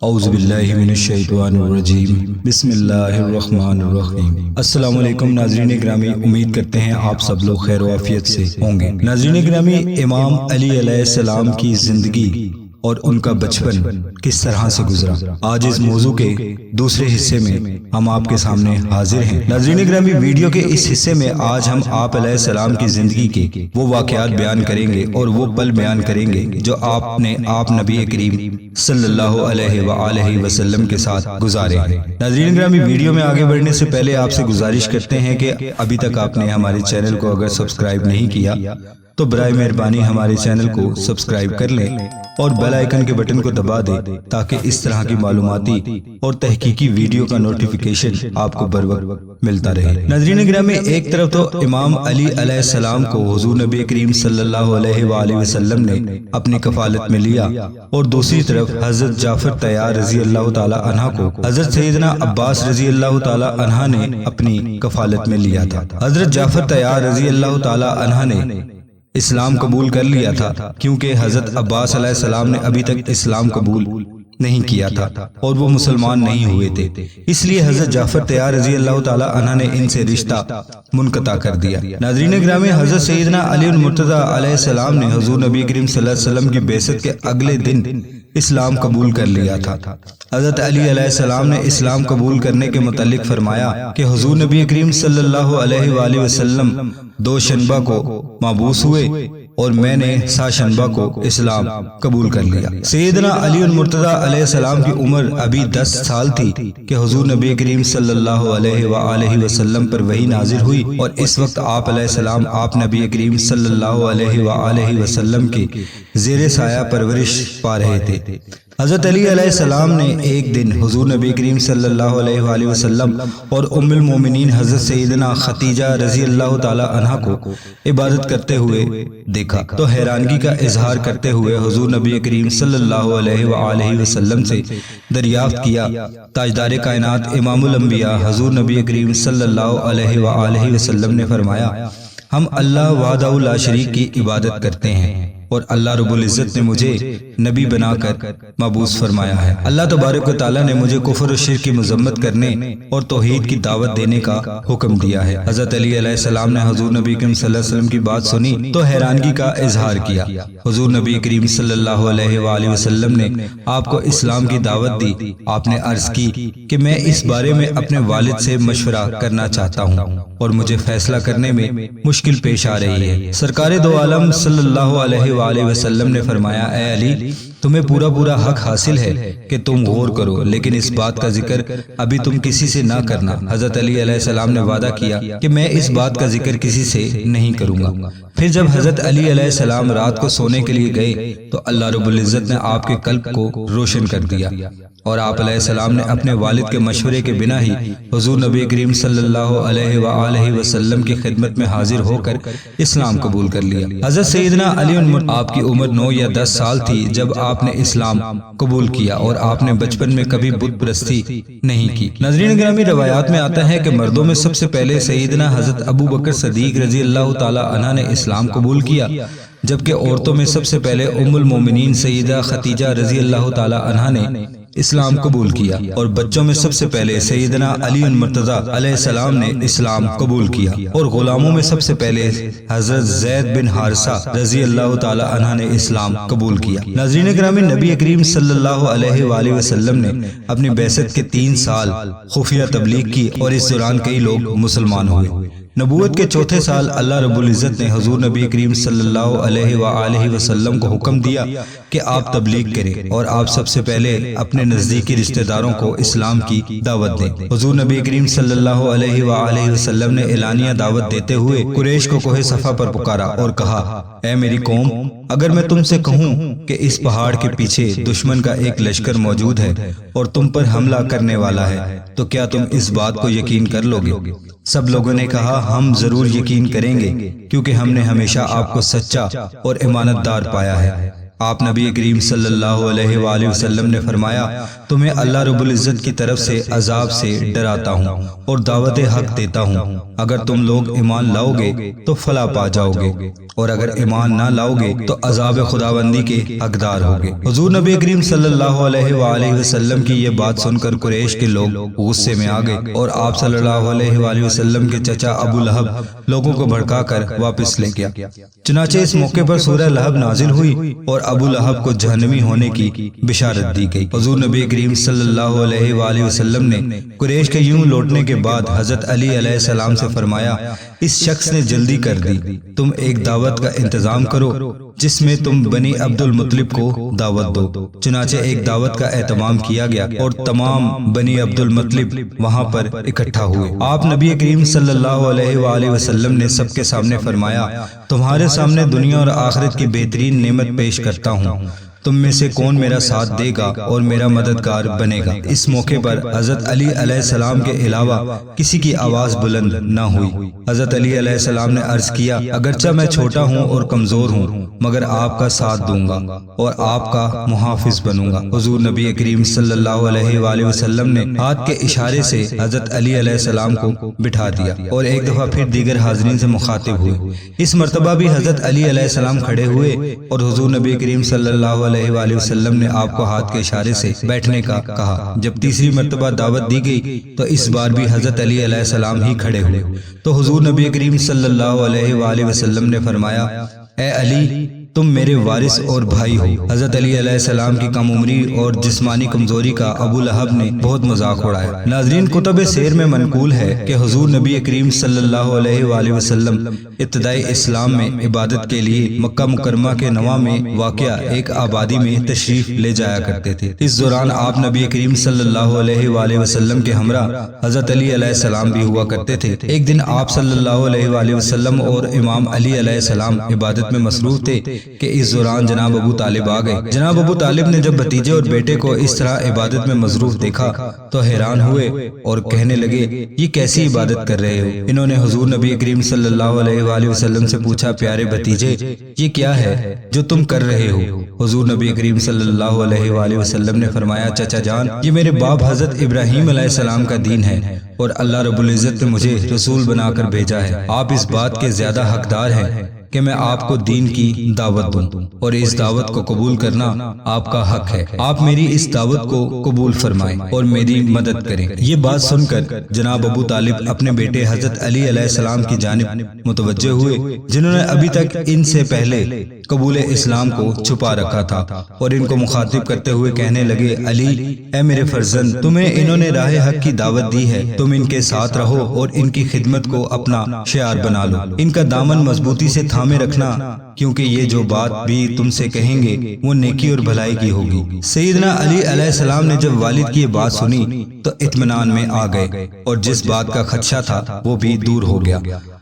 اعوذ باللہ من الشیطان الرجیم بسم اللہ الرحمن الرحیم۔ السلام علیکم ناظرین گرامی، امید کرتے ہیں آپ سب لوگ خیر و عافیت سے ہوں گے۔ ناظرین گرامی، امام علی علیہ السلام کی زندگی اور ان کا بچپن کس طرح سے گزرا، آج اس موضوع کے دوسرے حصے میں ہم آپ کے سامنے حاضر ہیں۔ ناظرین گرامی، ویڈیو کے اس حصے میں آج ہم آپ علیہ السلام کی زندگی کے وہ واقعات بیان کریں گے اور وہ پل بیان کریں گے جو آپ نبی کریم صلی اللہ علیہ وآلہ وسلم کے ساتھ گزارے ہیں۔ ناظرین گرامی، ویڈیو میں آگے بڑھنے سے پہلے آپ سے گزارش کرتے ہیں کہ ابھی تک آپ نے ہمارے چینل کو اگر سبسکرائب نہیں کیا تو برائے مہربانی ہمارے چینل کو سبسکرائب کر لیں اور بیل آئیکن کے بٹن کو دبا دیں تاکہ اس طرح کی معلوماتی اور تحقیقی ویڈیو کا نوٹیفیکیشن آپ کو بر وقت ملتا رہے۔ ناظرین گرامی، ایک طرف تو امام علی علیہ السلام کو حضور نبی کریم صلی اللہ علیہ وآلہ وسلم نے اپنی کفالت میں لیا اور دوسری طرف حضرت جعفر طیار رضی اللہ تعالی عنہ کو حضرت سیدنا عباس رضی اللہ تعالی عنہ نے اپنی کفالت میں لیا تھا۔ حضرت جعفر طیار رضی اللہ تعالی عنہ نے اسلام قبول کر لیا تھا کیونکہ حضرت عباس علیہ السلام نے ابھی تک اسلام قبول نہیں کیا تھا اور وہ مسلمان نہیں ہوئے تھے، اس لیے حضرت جعفر طیار رضی اللہ تعالی عنہ نے ان سے رشتہ منقطع کر دیا۔ ناظرین گرامی، حضرت سیدنا علی المرتضیٰ علیہ السلام نے حضور نبی کریم صلی اللہ علیہ وسلم کی بعثت کے اگلے دن اسلام قبول کر لیا تھا۔ حضرت علی علیہ السلام نے اسلام قبول کرنے کے متعلق فرمایا کہ حضور نبی کریم صلی اللہ علیہ وآلہ وسلم 2 شنبہ کو مبعوث ہوئے اور میں نے 7 شنبہ کو اسلام قبول کر لیا۔ سیدنا علی المرتضیٰ علیہ السلام کی عمر ابھی 10 سال تھی کہ حضور نبی کریم صلی اللہ علیہ وآلہ وسلم پر وحی نازل ہوئی اور اس وقت آپ علیہ السلام آپ نبی کریم صلی اللہ علیہ وآلہ وسلم کے زیر سایہ پرورش پا رہے تھے۔ حضرت علی علیہ السلام نے ایک دن حضور نبی کریم صلی اللہ علیہ وآلہ وسلم اور ام المومنین حضرت سیدنا خدیجہ رضی اللہ تعالی عنہ کو عبادت کرتے ہوئے دیکھا تو حیرانگی کا اظہار کرتے ہوئے حضور نبی کریم صلی اللہ علیہ وآلہ وسلم سے دریافت کیا۔ تاجدار کائنات امام الانبیاء حضور نبی کریم صلی اللہ علیہ وآلہ وسلم نے فرمایا، ہم اللہ وحدہ لا شریک کی عبادت کرتے ہیں اور اللہ رب العزت نے مجھے نبی بنا کر مبعوث فرمایا ہے۔ اللہ تبارک و تعالیٰ نے مجھے کفر و شرک کی مذمت کرنے اور توحید کی دعوت دینے کا حکم دیا ہے۔ حضرت علی علیہ السلام نے حضور نبی کریم صلی اللہ علیہ وسلم کی بات سنی تو حیرانگی کا اظہار کیا۔ حضور نبی کریم صلی اللہ علیہ وآلہ وسلم نے آپ کو اسلام کی دعوت دی۔ آپ نے عرض کی کہ میں اس بارے میں اپنے والد سے مشورہ کرنا چاہتا ہوں اور مجھے فیصلہ کرنے میں مشکل پیش آ رہی ہے۔ سرکار دو عالم صلی اللہ علیہ وآلہ وسلم نے فرمایا، اے علی، تمہیں پورا حق حاصل ہے کہ تم غور کرو، لیکن اس بات کا ذکر ابھی تم کسی سے نہ کرنا۔ حضرت علی علیہ السلام نے وعدہ کیا کہ میں اس بات کا ذکر کسی سے نہیں کروں گا۔ پھر جب حضرت علی علیہ السلام رات کو سونے کے لیے گئے تو اللہ رب العزت نے آپ کے قلب کو روشن کر دیا اور آپ علیہ السلام نے اپنے والد کے مشورے کے بنا ہی حضور نبی کریم صلی اللہ علیہ وآلہ وسلم کی خدمت میں حاضر ہو کر اسلام قبول کر لیا۔ حضرت سیدنا علی آپ کی عمر 9 یا 10 سال تھی جب آپ نے اسلام قبول کیا اور آپ نے بچپن میں کبھی بت پرستی نہیں کی۔ ناظرین گرامی، روایات میں آتا ہے کہ مردوں میں سب سے پہلے سیدنا حضرت ابو بکر صدیق رضی اللہ تعالی عنہ نے اسلام قبول کیا، جبکہ عورتوں میں سب سے پہلے ام المومنین سیدہ خدیجہ رضی اللہ تعالی عنہ نے اسلام قبول کیا اور بچوں میں سب سے پہلے سیدنا علی المرتضیٰ علیہ السلام نے اسلام قبول کیا اور غلاموں میں سب سے پہلے حضرت زید بن حارثہ رضی اللہ تعالی عنہ نے اسلام قبول کیا۔ ناظرین گرامی، نبی کریم صلی اللہ علیہ وآلہ وسلم نے اپنی بعثت کے 3 سال خفیہ تبلیغ کی اور اس دوران کئی لوگ مسلمان ہوئے۔ نبوت کے 4تھے سال اللہ رب العزت نے حضور نبی کریم صلی اللہ علیہ وآلہ وسلم کو حکم دیا کہ آپ تبلیغ کریں اور آپ سب سے پہلے اپنے نزدیکی رشتہ داروں کو اسلام کی دعوت دیں۔ حضور نبی کریم صلی اللہ علیہ وآلہ وسلم نے اعلانیہ دعوت دیتے ہوئے قریش کو کوہ صفا پر پکارا اور کہا، اے میری قوم، اگر میں تم سے کہوں کہ اس پہاڑ کے پیچھے دشمن کا ایک لشکر موجود ہے اور تم پر حملہ کرنے والا ہے تو کیا تم اس بات کو یقین کر لو گے؟ سب لوگوں نے کہا، ہم ضرور یقین کریں گے کیونکہ ہم نے ہمیشہ آپ کو سچا اور امانت دار پایا ہے۔ آپ نبی کریم صلی اللہ علیہ وآلہ وسلم نے فرمایا تمہیں اللہ رب العزت کی طرف سے عذاب سے ڈراتا ہوں اور دعوت حق دیتا ہوں، اگر تم لوگ ایمان لاؤ گے تو فلاح پا جاؤ گے اور اگر ایمان نہ لاؤ گے تو عذاب خداوندی کے حقدار ہوگے۔ حضور نبی کریم صلی اللہ علیہ وآلہ وسلم کی یہ بات سن کر قریش کے لوگ غصے میں آ گئے اور آپ صلی اللہ علیہ وآلہ وسلم کے چچا ابو لہب لوگوں کو بھڑکا کر واپس لے گیا۔ چنانچہ اس موقع پر سورہ لہب نازل ہوئی اور ابو لہب کو جہنمی ہونے کی بشارت دی گئی۔ حضور نبی کریم صلی اللہ علیہ وآلہ وسلم نے قریش کے یوں لوٹنے کے بعد حضرت علی علیہ السلام سے فرمایا اس شخص نے جلدی کر دی، تم ایک دعوت کا انتظام کرو جس میں تم بنی عبد المطلب کو دعوت دو۔ چنانچہ ایک دعوت کا اہتمام کیا گیا اور تمام بنی عبد المطلب وہاں پر اکٹھا ہوئے۔ آپ نبی کریم صلی اللہ علیہ وآلہ وسلم نے سب کے سامنے فرمایا تمہارے سامنے دنیا اور آخرت کی بہترین نعمت پیش کرتا ہوں، تم میں سے کون میرا ساتھ دے گا اور میرا مددگار بنے گا؟ اس موقع پر حضرت علی علیہ السلام کے علاوہ کسی کی آواز بلند نہ ہوئی۔ حضرت علی علیہ السلام نے عرض کیا اگرچہ میں چھوٹا ہوں اور کمزور ہوں مگر آپ کا ساتھ دوں گا اور آپ کا محافظ بنوں گا۔ حضور نبی کریم صلی اللہ علیہ وآلہ وسلم نے ہاتھ کے اشارے سے حضرت علی علیہ السلام کو بٹھا دیا اور ایک دفعہ پھر دیگر حاضرین سے مخاطب ہوئے۔ اس مرتبہ بھی حضرت علی علیہ السلام کھڑے ہوئے اور حضور نبی کریم صلی اللہ علیہ وآلہ وسلم نے آپ کو ہاتھ کے اشارے سے بیٹھنے کا کہا۔ جب تیسری مرتبہ دعوت دی گئی تو اس بار بھی حضرت علی علیہ السلام ہی کھڑے ہوئے تو حضور نبی کریم صلی اللہ علیہ وآلہ وسلم نے فرمایا اے علی تم میرے وارث اور بھائی ہو۔ حضرت علی علیہ السلام کی کم عمری اور جسمانی کمزوری کا ابو لہب نے بہت مذاق اڑایا۔ ناظرین کتب سیر میں منقول ہے کہ حضور نبی کریم صلی اللہ علیہ وآلہ وسلم ابتدائی اسلام میں عبادت کے لیے مکہ مکرمہ کے نواں میں واقع ایک آبادی میں تشریف لے جایا کرتے تھے۔ اس دوران آپ نبی کریم صلی اللہ علیہ وآلہ وسلم کے ہمراہ حضرت علی علیہ السلام بھی ہوا کرتے تھے۔ ایک دن آپ صلی اللہ علیہ وآلہ وسلم اور امام علی علیہ السلام عبادت میں مصروف تھے کہ اس دوران جناب ابو طالب آ گئے۔ جناب ابو طالب نے جب بھتیجے اور بیٹے کو اس طرح عبادت میں مصروف دیکھا تو حیران ہوئے اور کہنے لگے یہ کیسی عبادت کر رہے ہو؟ انہوں نے حضور نبی کریم صلی اللہ علیہ وآلہ وسلم سے پوچھا پیارے بھتیجے یہ کیا ہے جو تم کر رہے ہو؟ حضور نبی کریم صلی اللہ علیہ وآلہ وسلم نے فرمایا چچا جان یہ میرے باپ حضرت ابراہیم علیہ السلام کا دین ہے اور اللہ رب العزت نے مجھے رسول بنا کر بھیجا ہے۔ آپ اس بات کے زیادہ حقدار ہیں کہ میں آپ کو دین کی دعوت دوں اور اس دعوت کو قبول کرنا آپ کا حق ہے۔ آپ میری اس دعوت کو قبول فرمائیں اور میری مدد کریں۔ یہ بات سن کر جناب ابو طالب اپنے بیٹے حضرت علی علیہ السلام کی جانب متوجہ ہوئے جنہوں نے ابھی تک ان سے پہلے قبول اسلام کو چھپا رکھا تھا اور ان کو مخاطب کرتے ہوئے کہنے لگے علی اے میرے فرزند تمہیں انہوں نے راہ حق کی دعوت دی ہے، تم ان کے ساتھ رہو اور ان کی خدمت کو اپنا شعار بنا لو، ان کا دامن مضبوطی سے تھامے رکھنا کیونکہ یہ جو بات بھی تم سے کہیں گے وہ نیکی اور بھلائی کی ہوگی۔ سیدنا علی علیہ السلام نے جب والد کی یہ بات سنی تو اطمینان میں آ گئے اور جس بات کا خدشہ تھا وہ بھی دور ہو گیا۔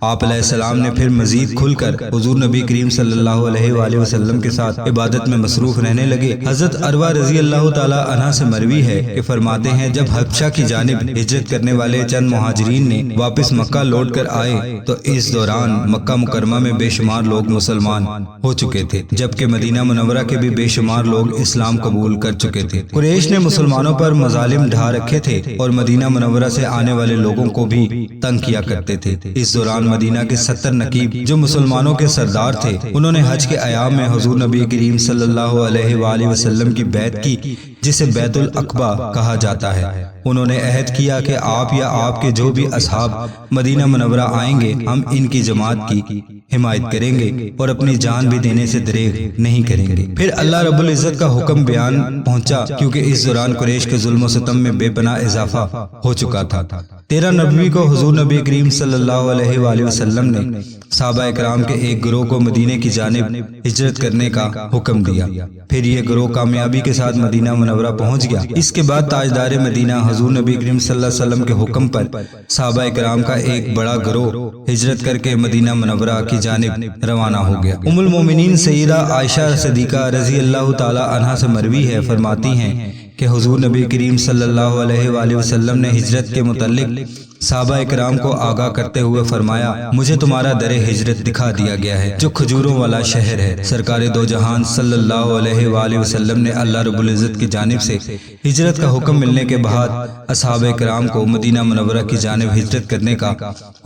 آپ علیہ السلام نے پھر مزید کھل کر حضور نبی کریم صلی اللہ علیہ وآلہ وسلم کے ساتھ عبادت میں مصروف رہنے لگے۔ حضرت عروہ رضی اللہ تعالی عنہ سے مروی ہے کہ فرماتے ہیں جب حبشہ کی جانب ہجرت کرنے والے چند مہاجرین نے واپس مکہ لوٹ کر آئے تو اس دوران مکہ مکرمہ میں بے شمار لوگ مسلمان ہو چکے تھے جبکہ مدینہ منورہ کے بھی بے شمار لوگ اسلام قبول کر چکے تھے۔ قریش نے مسلمانوں پر مظالم ڈھا رکھے تھے اور مدینہ منورہ سے آنے والے لوگوں کو بھی تنگ کیا کرتے تھے۔ اس دوران مدینہ کے 70 نقیب جو مسلمانوں کے سردار تھے انہوں نے حج کے ایام میں حضور نبی کریم صلی اللہ علیہ وآلہ وسلم کی بیعت کی جسے بیت العقبہ کہا جاتا ہے۔ انہوں نے عہد کیا کہ آپ یا آپ کے جو بھی اصحاب مدینہ منورہ آئیں گے ہم ان کی جماعت کی حمایت کریں گے اور اپنی جان بھی دینے سے دریغ نہیں کریں گے۔ پھر اللہ رب العزت کا حکم بیان پہنچا کیونکہ اس دوران قریش کے ظلم و ستم میں بے پناہ اضافہ ہو چکا تھا۔ 13 نبوی کو حضور نبی کریم صلی اللہ علیہ وآلہ وسلم نے صحابہ اکرام کے ایک گروہ کو مدینے کی جانب ہجرت کرنے کا حکم دیا۔ پھر یہ گروہ کامیابی کے ساتھ مدینہ منورہ پہنچ گیا۔ اس کے بعد تاجدار مدینہ حضور نبی کریم صلی اللہ علیہ وسلم کے حکم پر صحابہ اکرام کا ایک بڑا گروہ ہجرت کر کے مدینہ منورہ کی جانب روانہ ہو گیا۔ ام المومنین سیدہ عائشہ صدیقہ رضی اللہ تعالی عنہا سے مروی ہے فرماتی ہیں کہ حضور نبی کریم صلی اللہ علیہ وآلہ وسلم نے ہجرت کے متعلق صحابہ کرام کو آگاہ کرتے ہوئے فرمایا مجھے تمہارا در ہجرت دکھا دیا گیا ہے جو کھجوروں والا شہر ہے۔ سرکار دو جہان صلی اللہ علیہ وآلہ وسلم نے اللہ رب العزت کی جانب سے ہجرت کا حکم ملنے کے بعد اصحاب کرام کو مدینہ منورہ کی جانب ہجرت کرنے کا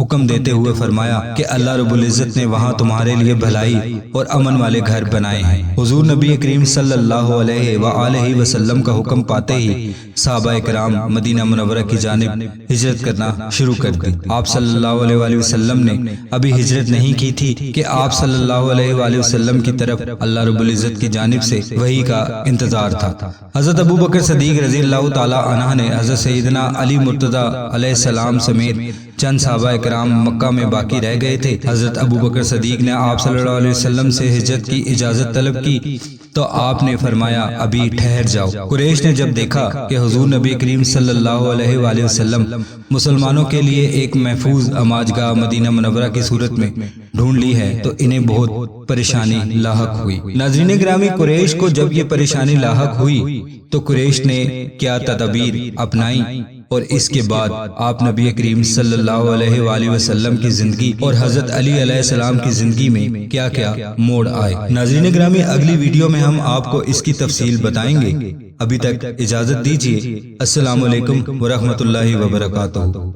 حکم دیتے ہوئے فرمایا کہ اللہ رب العزت نے وہاں تمہارے لیے بھلائی اور امن والے گھر بنائے ہیں۔ حضور نبی کریم صلی اللہ علیہ وآلہ وسلم کا حکم پاتے ہی صحابہ کرام مدینہ منورہ کی جانب ہجرت کرنا شروع کر دی۔ آپ صلی اللہ علیہ وآلہ وسلم نے ابھی ہجرت نہیں کی تھی کہ آپ صلی اللہ علیہ وآلہ وسلم کی طرف اللہ رب العزت کی جانب سے وحی کا انتظار تھا۔ حضرت ابو بکر صدیق رضی اللہ تعالی عنہ نے حضرت سیدنا علی مرتضی علیہ السلام سمیت چند صحابہ کرام مکہ میں باقی رہ گئے تھے۔ حضرت ابو بکر صدیق نے آپ صلی اللہ علیہ وسلم سے ہجرت کی اجازت طلب کی تو آپ نے فرمایا ابھی ٹھہر جاؤ۔ قریش نے جب دیکھا کہ حضور نبی کریم صلی اللہ علیہ وآلہ وسلم مسلمانوں کے لیے ایک محفوظ اماجگاہ مدینہ منورہ کی صورت میں ڈھونڈ لی ہے تو انہیں بہت پریشانی لاحق ہوئی۔ ناظرین گرامی، قریش کو جب یہ پریشانی لاحق ہوئی تو قریش نے کیا تدابیر اپنائی اور اس کے بعد آپ نبی کریم صلی اللہ علیہ وآلہ وسلم کی زندگی اور حضرت علی علیہ السلام کی زندگی میں کیا کیا موڑ آئے۔ ناظرین گرامی، اگلی ویڈیو میں ہم آپ کو اس کی تفصیل بتائیں گے۔ ابھی تک اجازت دیجیے۔ السلام علیکم ورحمۃ اللہ وبرکاتہ۔